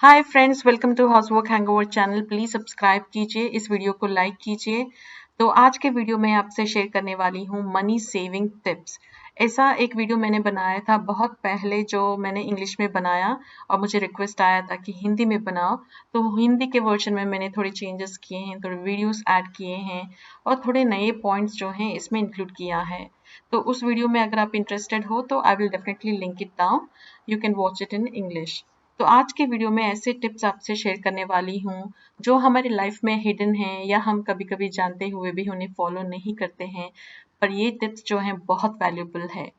Hi friends, welcome to housework hangover channel. Please subscribe कीजिए, इस video को like कीजिए। तो आज के वीडियो में आपसे शेयर करने वाली हूँ मनी सेविंग टिप्स। ऐसा एक वीडियो मैंने बनाया था बहुत पहले, जो मैंने इंग्लिश में बनाया और मुझे रिक्वेस्ट आया था कि हिंदी में बनाओ। तो हिंदी के वर्जन में मैंने थोड़े चेंजेस किए हैं, थोड़े वीडियोस ऐड किए हैं और थोड़े नए पॉइंट्स जो हैं इसमें इंक्लूड किया है। तो उस वीडियो में अगर आप इंटरेस्टेड हो तो I will definitely link it down, you can watch it in English. तो आज के वीडियो में ऐसे टिप्स आपसे शेयर करने वाली हूँ जो हमारी लाइफ में हिडन हैं या हम कभी-कभी जानते हुए भी उन्हें फॉलो नहीं करते हैं, पर ये टिप्स जो हैं बहुत वैल्यूएबल है।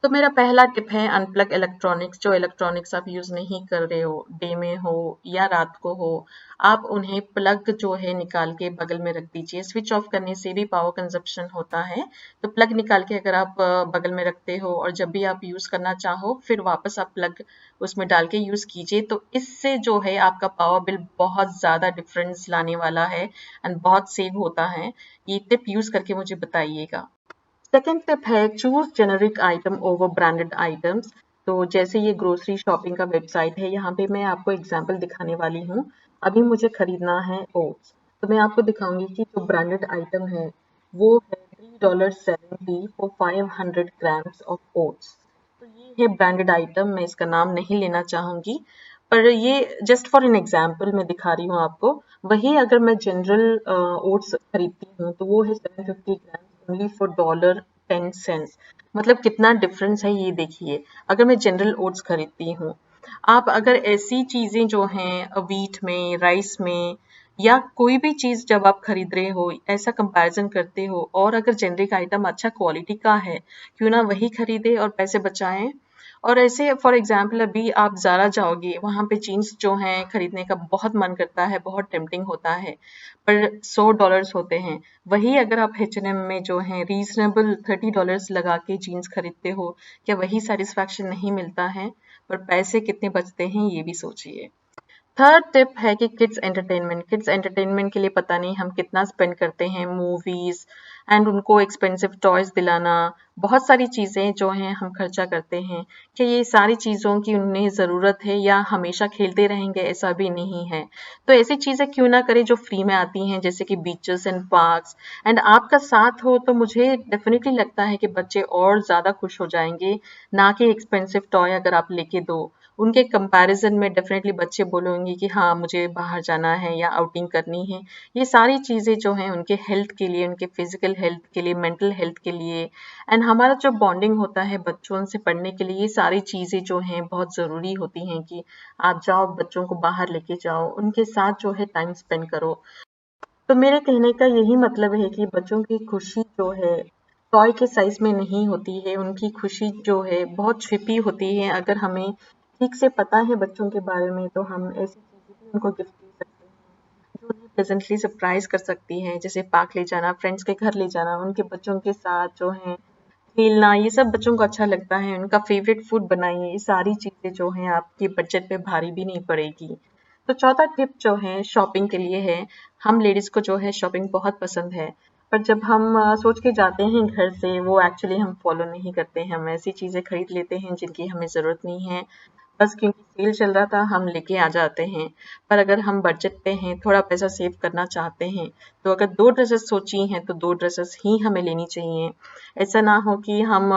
तो मेरा पहला टिप है अनप्लग इलेक्ट्रॉनिक्स। जो इलेक्ट्रॉनिक्स आप यूज़ नहीं कर रहे हो, डे में हो या रात को हो, आप उन्हें प्लग जो है निकाल के बगल में रख दीजिए। स्विच ऑफ करने से भी पावर कंजप्शन होता है, तो प्लग निकाल के अगर आप बगल में रखते हो और जब भी आप यूज़ करना चाहो फिर वापस आप प्लग उसमें डाल के यूज़ कीजिए, तो इससे जो है आपका पावर बिल बहुत ज़्यादा डिफरेंस लाने वाला है एंड बहुत सेव होता है। ये टिप यूज़ करके मुझे बताइएगा। सेकेंड टिप है choose generic item over branded items. तो जैसे ये ग्रोसरी शॉपिंग का वेबसाइट है, यहाँ पे मैं आपको एग्जांपल दिखाने वाली हूँ। अभी मुझे खरीदना है ओट्स, तो मैं आपको दिखाऊंगी कि जो ब्रांडेड आइटम है वो है $3.70 फॉर 500 ग्राम्स ऑफ ओट्स। तो ये है ब्रांडेड आइटम, मैं इसका नाम नहीं लेना चाहूंगी, पर ये जस्ट फॉर एन एग्जाम्पल मैं दिखा रही हूँ आपको। वही अगर मैं जनरल ओट्स खरीदती हूँ तो वो है 750 ग्राम ओनली फॉर $10। मतलब कितना डिफरेंस है ये देखिए, अगर मैं जनरल ओट्स खरीदती हूँ। आप अगर ऐसी चीजें जो हैं वीट में, राइस में या कोई भी चीज जब आप खरीद रहे हो, ऐसा कंपैरिजन करते हो और अगर जेनरिक आइटम अच्छा क्वालिटी का है, क्यों ना वही खरीदे और पैसे बचाएं। और ऐसे फॉर एग्जाम्पल अभी आप ज़ारा जाओगे, वहाँ पे जीन्स जो हैं खरीदने का बहुत मन करता है, बहुत टेम्पटिंग होता है, पर $100 होते हैं। वही अगर आप H&M में जो हैं रीजनेबल $30 लगा के जीन्स खरीदते हो, क्या वही सेटिस्फैक्शन नहीं मिलता है? पर पैसे कितने बचते हैं ये भी सोचिए। थर्ड टिप है कि किड्स एंटरटेनमेंट के लिए पता नहीं हम कितना स्पेंड करते हैं, मूवीज एंड उनको एक्सपेंसिव टॉयज दिलाना, बहुत सारी चीजें जो हैं हम खर्चा करते हैं। क्या ये सारी चीजों की उन्हें जरूरत है या हमेशा खेलते रहेंगे? ऐसा भी नहीं है। तो ऐसी चीजें क्यों ना करें जो फ्री में आती हैं, जैसे कि बीचेस एंड पार्क्स, एंड आपका साथ हो तो मुझे डेफिनेटली लगता है कि बच्चे और ज्यादा खुश हो जाएंगे, ना कि एक्सपेंसिव टॉय अगर आप लेके दो। उनके कंपैरिजन में डेफिनेटली बच्चे बोलेंगे कि हाँ मुझे बाहर जाना है या आउटिंग करनी है। ये सारी चीज़ें जो हैं उनके हेल्थ के लिए, उनके फिजिकल हेल्थ के लिए, मेंटल हेल्थ के लिए एंड हमारा जो बॉन्डिंग होता है बच्चों से पढ़ने के लिए, ये सारी चीज़ें जो हैं बहुत ज़रूरी होती हैं कि आप जाओ बच्चों को बाहर लेके जाओ, उनके साथ जो है टाइम स्पेंड करो। तो मेरे कहने का यही मतलब है कि बच्चों की खुशी जो है टॉय के साइज में नहीं होती है, उनकी खुशी जो है बहुत छिपी होती है। अगर हमें ठीक से पता है बच्चों के बारे में तो हम ऐसी चीजें भी उनको गिफ्ट दे सकते हैं जो उन्हें प्लेजेंटली सरप्राइज कर सकती हैं, जैसे पार्क ले जाना, फ्रेंड्स के घर ले जाना, उनके बच्चों के साथ जो है खेलना, ये सब बच्चों को अच्छा लगता है। उनका फेवरेट फूड बनाइए, ये सारी चीजें जो हैं आपके बजट पे भारी भी नहीं पड़ेगी। तो चौथा टिप जो है शॉपिंग के लिए है। हम लेडीज को जो है शॉपिंग बहुत पसंद है, पर जब हम सोच के जाते हैं घर से, वो एक्चुअली हम फॉलो नहीं करते हैं। हम ऐसी चीजें खरीद लेते हैं जिनकी हमें जरूरत नहीं है, बस क्योंकि सेल चल रहा था हम लेके आ जाते हैं। पर अगर हम बजट पे हैं, थोड़ा पैसा सेव करना चाहते हैं, तो अगर 2 ड्रेसेस सोची हैं तो 2 ड्रेसेस ही हमें लेनी चाहिए। ऐसा ना हो कि हम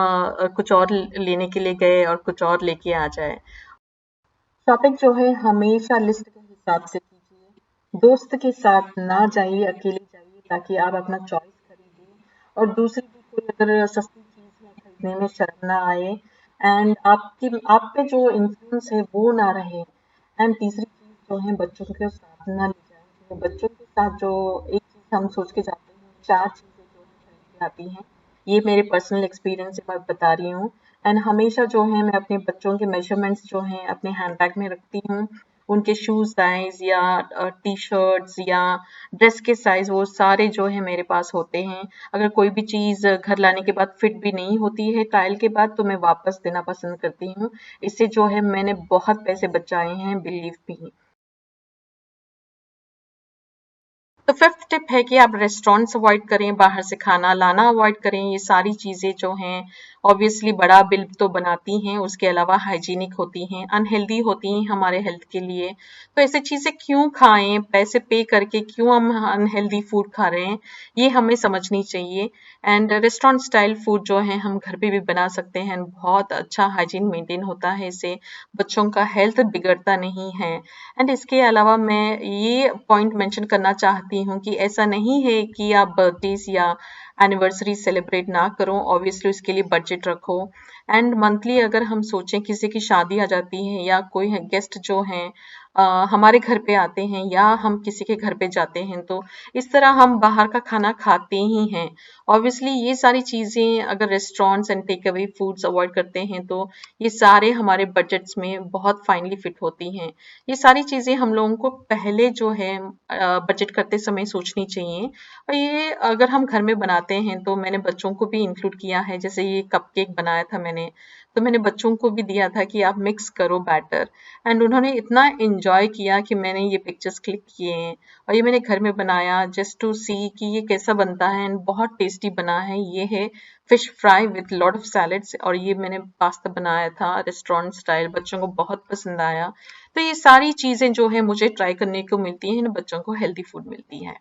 कुछ और लेने के लिए गए और कुछ और लेके आ जाए। शॉपिंग जो है हमेशा लिस्ट के हिसाब से कीजिए। दोस्त के साथ ना जाइए, अकेले जाइए ताकि आप अपना चॉइस खरीदिए और दूसरी भी कोई अगर सस्ती चीज़ है खरीदने में शर्म ना आए एंड आपकी आप पे जो इन्फ्लुएंस है वो ना रहे। एंड तीसरी चीज़ जो है बच्चों के साथ ना ले जाएं, क्योंकि बच्चों के साथ जो एक चीज़ हम सोच के जाते हैं, 4 चीज़ें जो है खरीद के आती हैं। ये मेरे पर्सनल एक्सपीरियंस से मैं बता रही हूँ। एंड हमेशा जो है मैं अपने बच्चों के मेजरमेंट्स जो हैं अपने हैंडबैग में रखती हूँ। उनके शूज साइज या टी शर्ट्स या ड्रेस के साइज, वो सारे जो है मेरे पास होते हैं। अगर कोई भी चीज़ घर लाने के बाद फिट भी नहीं होती है ट्रायल के बाद, तो मैं वापस देना पसंद करती हूँ। इससे जो है मैंने बहुत पैसे बचाए हैं, बिलीव मी। तो फिफ्थ टिप है कि आप रेस्टोरेंट्स अवॉइड करें, बाहर से खाना लाना अवॉइड करें। ये सारी चीज़ें जो हैं ऑब्वियसली बड़ा बिल तो बनाती हैं, उसके अलावा हाइजीनिक होती हैं, अनहेल्दी होती हैं हमारे हेल्थ के लिए। तो ऐसी चीज़ें क्यों खाएं, पैसे पे करके क्यों हम अनहेल्दी फूड खा रहे हैं, ये हमें समझनी चाहिए। एंड रेस्टोरेंट स्टाइल फूड जो है हम घर पे भी बना सकते हैं, बहुत अच्छा हाइजीन मेंटेन होता है, इससे बच्चों का हेल्थ बिगड़ता नहीं है। एंड इसके अलावा मैं ये पॉइंट मेंशन करना चाहती हूँ कि ऐसा नहीं है कि आप बर्थडेज या एनिवर्सरी सेलिब्रेट ना करो, ऑब्वियसली उसके लिए बजट रखो। एंड मंथली अगर हम सोचें किसी की शादी आ जाती है या कोई गेस्ट जो हैं हमारे घर पे आते हैं या हम किसी के घर पे जाते हैं, तो इस तरह हम बाहर का खाना खाते ही हैं। ऑब्वियसली ये सारी चीज़ें अगर restaurants and take away foods avoid करते हैं तो ये सारे हमारे बजट्स में बहुत फाइनली फिट होती हैं। ये सारी चीज़ें हम लोगों को पहले जो है बजट करते समय सोचनी चाहिए। और ये अगर हम घर में बनाते हैं तो मैंने बच्चों को भी इंक्लूड किया है, जैसे ये कपकेक बनाया था मैंने, तो मैंने बच्चों को भी दिया था कि आप मिक्स करो बैटर। एंड उन्होंने इतना एंजॉय किया कि मैंने ये पिक्चर्स क्लिक किए हैं और ये मैंने घर में बनाया जस्ट टू सी कि ये कैसा बनता है। एंड बहुत टेस्टी बना है। ये है fish fry with lot of salads, और ये मैंने पास्ता बनाया था रेस्टोरेंट स्टाइल, बच्चों को बहुत पसंद आया। तो ये सारी चीज़ें जो है मुझे ट्राई करने को मिलती हैं, बच्चों को हेल्दी फूड मिलती है।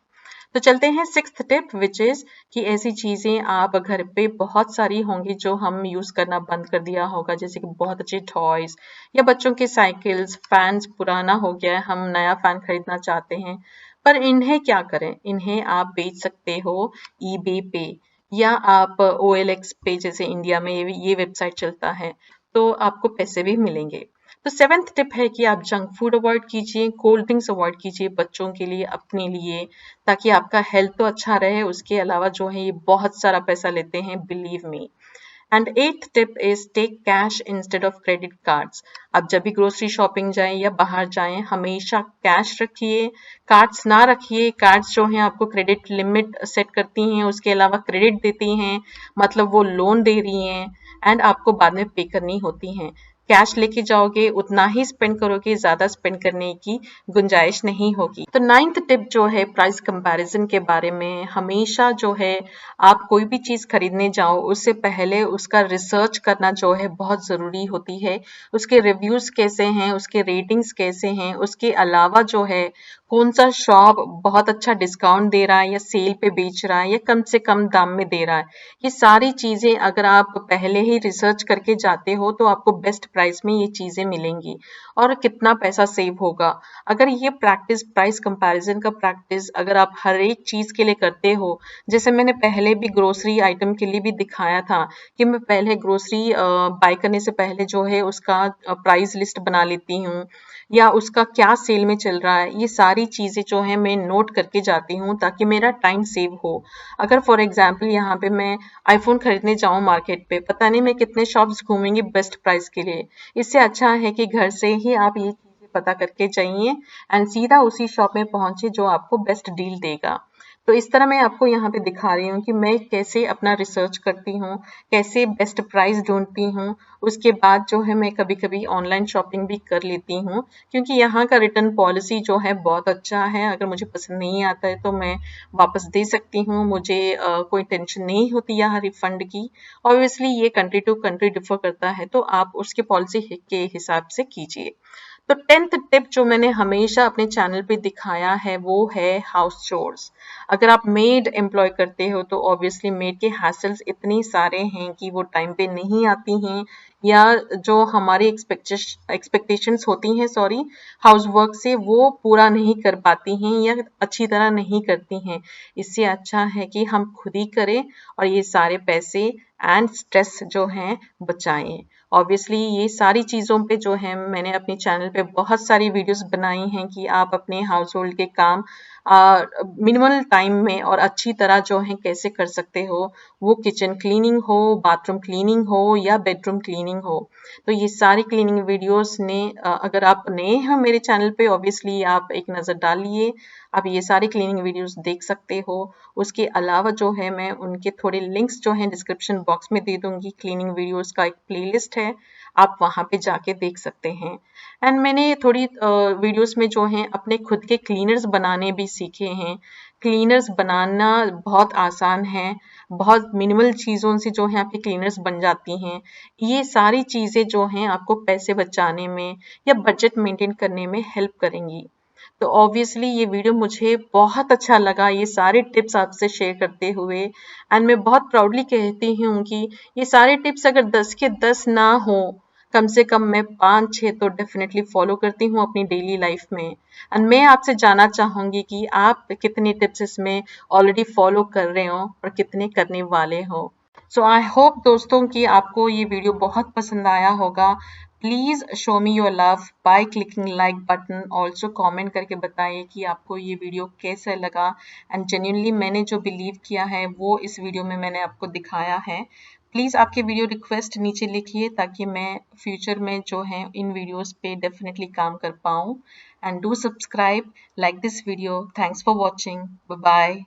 तो चलते हैं सिक्स्थ टिप, विच इज कि ऐसी चीजें आप घर पे बहुत सारी होंगी जो हम यूज करना बंद कर दिया होगा, जैसे कि बहुत अच्छे टॉयज या बच्चों के साइकिल्स, फैंस पुराना हो गया है, हम नया फैन खरीदना चाहते हैं, पर इन्हें क्या करें, इन्हें आप बेच सकते हो ईबे पे, या आप OLX पे, जैसे इंडिया में ये वेबसाइट चलता है, तो आपको पैसे भी मिलेंगे। तो सेवेंथ टिप है कि आप जंक फूड अवॉइड कीजिए, कोल्ड ड्रिंक्स अवॉइड कीजिए बच्चों के लिए, अपने लिए, ताकि आपका हेल्थ तो अच्छा रहे, उसके अलावा जो है ये बहुत सारा पैसा लेते हैं, believe me. And eighth tip is take cash instead of credit cards. आप जब भी ग्रोसरी शॉपिंग जाएं या बाहर जाएं, हमेशा कैश रखिए, कार्ड्स ना रखिए। कार्ड्स जो हैं आपको क्रेडिट लिमिट सेट करती हैं, उसके अलावा क्रेडिट देती हैं, मतलब वो लोन दे रही हैं, एंड आपको बाद में पे करनी होती हैं। कैश लेके जाओगे उतना ही स्पेंड करोगे, ज्यादा स्पेंड करने की गुंजाइश नहीं होगी। तो नाइन्थ टिप जो है प्राइस कंपैरिजन के बारे में, हमेशा जो है आप कोई भी चीज खरीदने जाओ उससे पहले उसका रिसर्च करना जो है बहुत जरूरी होती है। उसके रिव्यूज कैसे हैं, उसके रेटिंग्स कैसे हैं, उसके अलावा जो है कौन सा शॉप बहुत अच्छा डिस्काउंट दे रहा है या सेल पे बेच रहा है या कम से कम दाम में दे रहा है। ये सारी चीजें अगर आप पहले ही रिसर्च करके जाते हो तो आपको बेस्ट प्राइस में ये चीजें मिलेंगी और कितना पैसा सेव होगा। अगर ये प्रैक्टिस, प्राइस कंपैरिजन का प्रैक्टिस अगर आप हर एक चीज के लिए करते हो, जैसे मैंने पहले भी ग्रोसरी आइटम के लिए भी दिखाया था कि मैं पहले ग्रोसरी बाय करने से पहले जो है उसका प्राइस लिस्ट बना लेती हूँ या उसका क्या सेल में चल रहा है, ये सारी चीजें जो है मैं नोट करके जाती हूँ ताकि मेरा टाइम सेव हो। अगर फॉर एग्जांपल यहाँ पे मैं आईफोन खरीदने जाऊँ मार्केट पे, पता नहीं मैं कितने शॉप्स घूमेंगी बेस्ट प्राइस के लिए। इससे अच्छा है कि घर से ही आप ये चीजें पता करके जाइए एंड सीधा उसी शॉप में पहुंचे जो आपको बेस्ट डील देगा। तो इस तरह मैं आपको यहाँ पे दिखा रही हूँ कि मैं कैसे अपना रिसर्च करती हूँ, कैसे बेस्ट प्राइस ढूंढती हूँ। उसके बाद जो है मैं कभी कभी ऑनलाइन शॉपिंग भी कर लेती हूँ, क्योंकि यहाँ का रिटर्न पॉलिसी जो है बहुत अच्छा है। अगर मुझे पसंद नहीं आता है तो मैं वापस दे सकती हूँ, मुझे कोई टेंशन नहीं होती यहाँ रिफंड की। ऑब्वियसली ये कंट्री टू कंट्री डिफर करता है, तो आप उसके पॉलिसी के हिसाब से कीजिए। तो 10th टिप जो मैंने हमेशा अपने चैनल पे दिखाया है वो है हाउस चोर्स। अगर आप मेड एम्प्लॉय करते हो तो ऑब्वियसली मेड के हैसल्स इतने सारे हैं कि वो टाइम पे नहीं आती हैं, या जो हमारी एक्सपेक्टेशंस होती हैं हाउस वर्क से, वो पूरा नहीं कर पाती हैं या अच्छी तरह नहीं करती हैं। इससे अच्छा है कि हम खुद ही करें और ये सारे पैसे एंड स्ट्रेस जो हैं बचाएं। ऑब्वियसली ये सारी चीज़ों पे जो है मैंने अपने चैनल पे बहुत सारी वीडियोस बनाई हैं कि आप अपने हाउस होल्ड के काम मिनिमल टाइम में और अच्छी तरह जो है कैसे कर सकते हो, वो किचन क्लीनिंग हो, बाथरूम क्लीनिंग हो या बेडरूम क्लीनिंग हो। तो ये सारी क्लीनिंग वीडियोस ने अगर आप नए हैं मेरे चैनल पे, ऑब्वियसली आप एक नज़र डालिए, आप ये सारी क्लीनिंग वीडियोस देख सकते हो। उसके अलावा जो है मैं उनके थोड़े लिंक्स जो हैं डिस्क्रिप्शन बॉक्स में दे दूंगी। क्लीनिंग वीडियोस का एक प्लेलिस्ट है, आप वहाँ पे जाके देख सकते हैं। एंड मैंने थोड़ी वीडियोस में जो हैं अपने खुद के क्लीनर्स बनाने भी सीखे हैं, क्लीनर्स बनाना बहुत आसान है, बहुत मिनिमल चीज़ों से जो है आपकी क्लीनर्स बन जाती हैं। ये सारी चीज़ें जो हैं आपको पैसे बचाने में या बजट मेंटेन करने में हेल्प करेंगी। तो ऑब्वियसली ये वीडियो मुझे बहुत अच्छा लगा ये सारे टिप्स आपसे शेयर करते हुए, एंड मैं बहुत प्राउडली कहती हूँ कि ये सारे टिप्स अगर 10 के 10 ना हो, कम से कम मैं 5-6 तो डेफिनेटली फॉलो करती हूँ अपनी डेली लाइफ में। एंड मैं आपसे जानना चाहूंगी कि आप कितने टिप्स इसमें ऑलरेडी फॉलो कर रहे हो और कितने करने वाले हो। सो आई होप दोस्तों कि आपको ये वीडियो बहुत पसंद आया होगा। Please show me your love by clicking like button. Also comment करके बताइए कि आपको ये वीडियो कैसा लगा, एंड जेन्युइनली मैंने जो बिलीव किया है वो इस वीडियो में मैंने आपको दिखाया है। प्लीज आपके वीडियो रिक्वेस्ट नीचे लिखिए ताकि मैं फ्यूचर में जो है इन वीडियोस पे डेफिनेटली काम कर पाऊँ। And do subscribe, like this video. Thanks for watching, bye bye.